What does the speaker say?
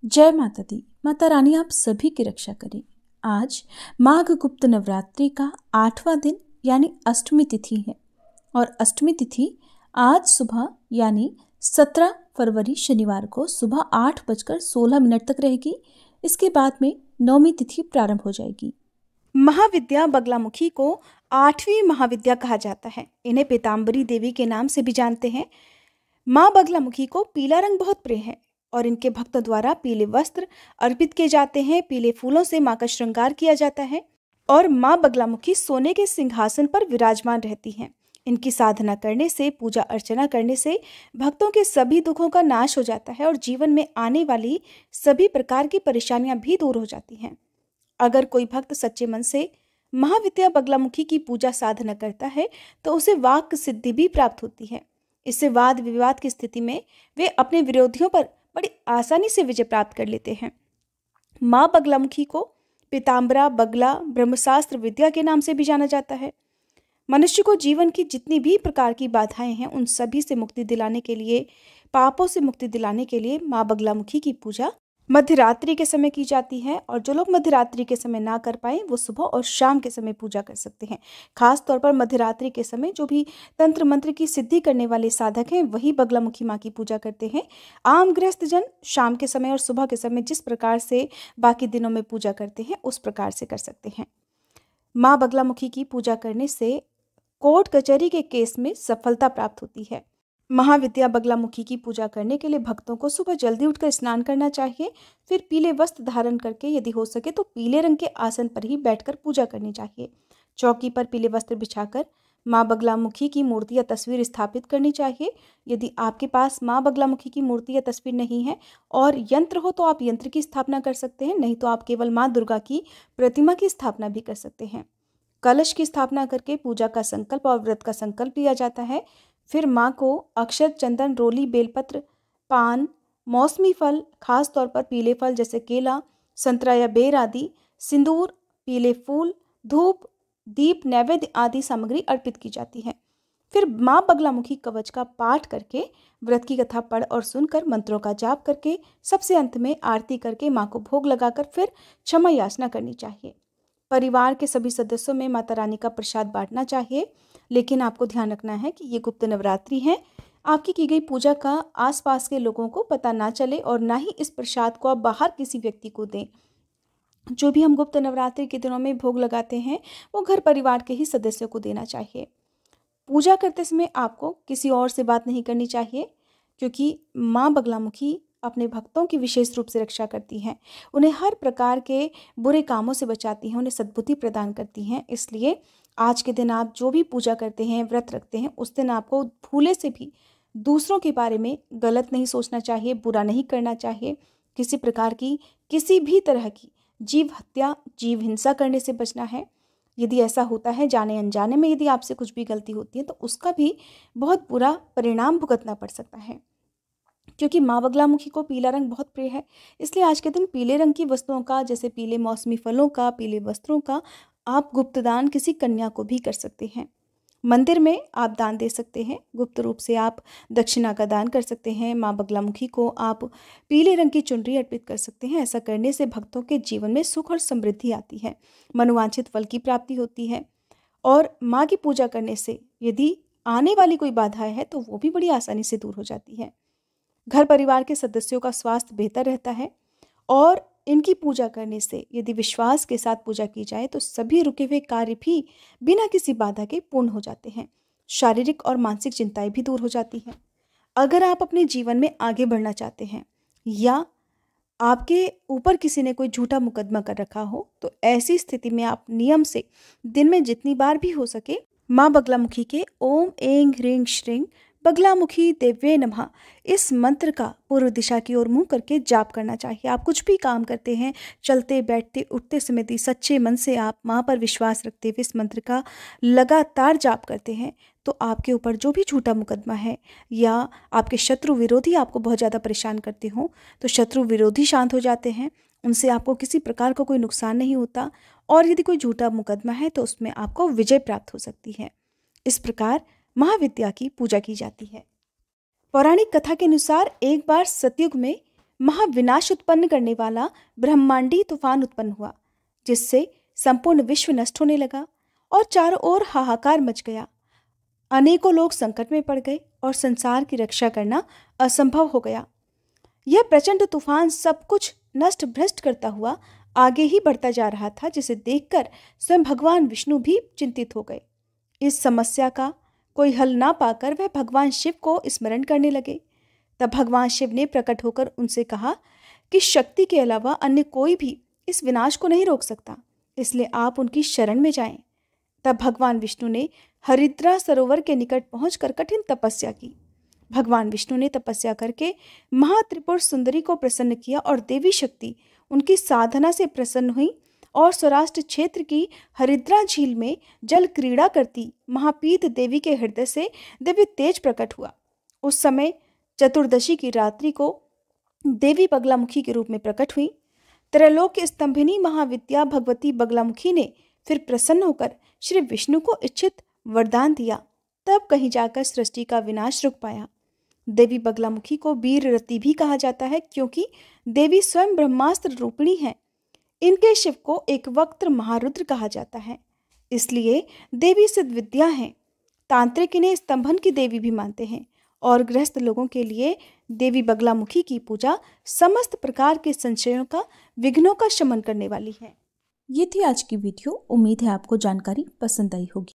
जय माता दी। माता रानी आप सभी की रक्षा करें। आज माघ गुप्त नवरात्रि का 8वां दिन यानी अष्टमी तिथि है और अष्टमी तिथि आज सुबह यानी 17 फरवरी शनिवार को सुबह 8:16 तक रहेगी। इसके बाद में नौमी तिथि प्रारंभ हो जाएगी। महाविद्या बगलामुखी को 8वीं महाविद्या कहा जाता है। इन्हें पीताम्बरी देवी के नाम से भी जानते हैं। माँ बगलामुखी को पीला रंग बहुत प्रिय है और इनके भक्तों द्वारा पीले वस्त्र अर्पित किए जाते हैं। पीले फूलों से माँ का श्रृंगार किया जाता है और माँ बगलामुखी सोने के सिंहासन पर विराजमान रहती हैं। इनकी साधना करने से, पूजा अर्चना करने से भक्तों के सभी दुखों का नाश हो जाता है और जीवन में आने वाली सभी प्रकार की परेशानियां भी दूर हो जाती हैं। अगर कोई भक्त सच्चे मन से महाविद्या बगलामुखी की पूजा साधना करता है तो उसे वाक सिद्धि भी प्राप्त होती है। इससे वाद विवाद की स्थिति में वे अपने विरोधियों पर बड़ी आसानी से विजय प्राप्त कर लेते हैं। माँ बगलामुखी को पीताम्बरा बगला ब्रह्मशास्त्र विद्या के नाम से भी जाना जाता है। मनुष्य को जीवन की जितनी भी प्रकार की बाधाएं हैं उन सभी से मुक्ति दिलाने के लिए, पापों से मुक्ति दिलाने के लिए माँ बगलामुखी की पूजा मध्यरात्रि के समय की जाती है। और जो लोग मध्यरात्रि के समय ना कर पाए वो सुबह और शाम के समय पूजा कर सकते हैं। खास तौर पर मध्यरात्रि के समय जो भी तंत्र मंत्र की सिद्धि करने वाले साधक हैं वही बगलामुखी माँ की पूजा करते हैं। आम गृहस्थ जन शाम के समय और सुबह के समय जिस प्रकार से बाकी दिनों में पूजा करते हैं उस प्रकार से कर सकते हैं। माँ बगलामुखी की पूजा करने से कोर्ट कचहरी के केस में सफलता प्राप्त होती है। महाविद्या बगलामुखी की पूजा करने के लिए भक्तों को सुबह जल्दी उठकर स्नान करना चाहिए। फिर पीले वस्त्र धारण करके यदि हो सके तो पीले रंग के आसन पर ही बैठकर पूजा करनी चाहिए। चौकी पर पीले वस्त्र बिछाकर माँ बगलामुखी की मूर्ति या तस्वीर स्थापित करनी चाहिए। यदि आपके पास माँ बगलामुखी की मूर्ति या तस्वीर नहीं है और यंत्र हो तो आप यंत्र की स्थापना कर सकते हैं, नहीं तो आप केवल माँ दुर्गा की प्रतिमा की स्थापना भी कर सकते हैं। कलश की स्थापना करके पूजा का संकल्प और व्रत का संकल्प लिया जाता है। फिर माँ को अक्षत, चंदन, रोली, बेलपत्र, पान, मौसमी फल, खास तौर पर पीले फल जैसे केला, संतरा या बेर आदि, सिंदूर, पीले फूल, धूप, दीप, नैवेद्य आदि सामग्री अर्पित की जाती है। फिर माँ बगलामुखी कवच का पाठ करके, व्रत की कथा पढ़ और सुनकर, मंत्रों का जाप करके, सबसे अंत में आरती करके माँ को भोग लगाकर फिर क्षमा याचना करनी चाहिए। परिवार के सभी सदस्यों में माता रानी का प्रसाद बांटना चाहिए। लेकिन आपको ध्यान रखना है कि ये गुप्त नवरात्रि है। आपकी की गई पूजा का आसपास के लोगों को पता ना चले और ना ही इस प्रसाद को आप बाहर किसी व्यक्ति को दें। जो भी हम गुप्त नवरात्रि के दिनों में भोग लगाते हैं वो घर परिवार के ही सदस्यों को देना चाहिए। पूजा करते समय आपको किसी और से बात नहीं करनी चाहिए, क्योंकि माँ बगलामुखी अपने भक्तों की विशेष रूप से रक्षा करती हैं। उन्हें हर प्रकार के बुरे कामों से बचाती हैं, उन्हें सद्बुद्धि प्रदान करती हैं। इसलिए आज के दिन आप जो भी पूजा करते हैं, व्रत रखते हैं, उस दिन आपको भूले से भी दूसरों के बारे में गलत नहीं सोचना चाहिए, बुरा नहीं करना चाहिए। किसी प्रकार की, किसी भी तरह की जीव हत्या, जीव हिंसा करने से बचना है। यदि ऐसा होता है, जाने अनजाने में यदि आपसे कुछ भी गलती होती है तो उसका भी बहुत बुरा परिणाम भुगतना पड़ सकता है। क्योंकि माँ बगलामुखी को पीला रंग बहुत प्रिय है, इसलिए आज के दिन पीले रंग की वस्तुओं का, जैसे पीले मौसमी फलों का, पीले वस्त्रों का आप गुप्त दान किसी कन्या को भी कर सकते हैं। मंदिर में आप दान दे सकते हैं। गुप्त रूप से आप दक्षिणा का दान कर सकते हैं। माँ बगलामुखी को आप पीले रंग की चुनरी अर्पित कर सकते हैं। ऐसा करने से भक्तों के जीवन में सुख और समृद्धि आती है, मनोवांछित फल की प्राप्ति होती है। और माँ की पूजा करने से यदि आने वाली कोई बाधाएं है तो वो भी बड़ी आसानी से दूर हो जाती है। घर परिवार के सदस्यों का स्वास्थ्य बेहतर रहता है और इनकी पूजा करने से यदि विश्वास के साथ पूजा की जाए तो सभी रुके हुए कार्य भी बिना किसी बाधा के पूर्ण हो जाते हैं। शारीरिक और मानसिक चिंताएं भी दूर हो जाती हैं। अगर आप अपने जीवन में आगे बढ़ना चाहते हैं या आपके ऊपर किसी ने कोई झूठा मुकदमा कर रखा हो तो ऐसी स्थिति में आप नियम से दिन में जितनी बार भी हो सके माँ बगलामुखी के ओम ऐं ह्रीं श्रीं बगलामुखी देव्ये नमः इस मंत्र का पूर्व दिशा की ओर मुंह करके जाप करना चाहिए। आप कुछ भी काम करते हैं, चलते बैठते उठते समय भी सच्चे मन से आप माँ पर विश्वास रखते हुए इस मंत्र का लगातार जाप करते हैं तो आपके ऊपर जो भी झूठा मुकदमा है या आपके शत्रु विरोधी आपको बहुत ज़्यादा परेशान करते हों तो शत्रु विरोधी शांत हो जाते हैं। उनसे आपको किसी प्रकार का कोई नुकसान नहीं होता और यदि कोई झूठा मुकदमा है तो उसमें आपको विजय प्राप्त हो सकती है। इस प्रकार महाविद्या की पूजा की जाती है। पौराणिक कथा के अनुसार एक बार सतयुग में महाविनाश उत्पन्न करने वाला ब्रह्मांडी तूफान उत्पन्न हुआ, जिससे संपूर्ण विश्व नष्ट होने लगा और चारों ओर हाहाकार मच गया। अनेकों लोग संकट में पड़ गए और संसार की रक्षा करना असंभव हो गया। यह प्रचंड तूफान सब कुछ नष्ट भ्रष्ट करता हुआ आगे ही बढ़ता जा रहा था, जिसे देखकर स्वयं भगवान विष्णु भी चिंतित हो गए। इस समस्या का कोई हल ना पाकर वह भगवान शिव को स्मरण करने लगे। तब भगवान शिव ने प्रकट होकर उनसे कहा कि शक्ति के अलावा अन्य कोई भी इस विनाश को नहीं रोक सकता, इसलिए आप उनकी शरण में जाएं। तब भगवान विष्णु ने हरिद्रा सरोवर के निकट पहुंचकर कठिन तपस्या की। भगवान विष्णु ने तपस्या करके महात्रिपुर सुंदरी को प्रसन्न किया और देवी शक्ति उनकी साधना से प्रसन्न हुई और सौराष्ट्र क्षेत्र की हरिद्रा झील में जल क्रीड़ा करती महापीत देवी के हृदय से दिव्य तेज प्रकट हुआ। उस समय चतुर्दशी की रात्रि को देवी बगलामुखी के रूप में प्रकट हुई। त्रैलोक्य स्तंभिनी महाविद्या भगवती बगलामुखी ने फिर प्रसन्न होकर श्री विष्णु को इच्छित वरदान दिया। तब कहीं जाकर सृष्टि का विनाश रुक पाया। देवी बगलामुखी को वीर रति भी कहा जाता है, क्योंकि देवी स्वयं ब्रह्मास्त्र रूपिणी है। इनके शिव को एक वक्त्र महारुद्र कहा जाता है, इसलिए देवी सिद्ध विद्या है। तांत्रिक इन्हें स्तंभन की देवी भी मानते हैं और गृहस्थ लोगों के लिए देवी बगलामुखी की पूजा समस्त प्रकार के संशयों का, विघ्नों का शमन करने वाली है। ये थी आज की वीडियो। उम्मीद है आपको जानकारी पसंद आई होगी।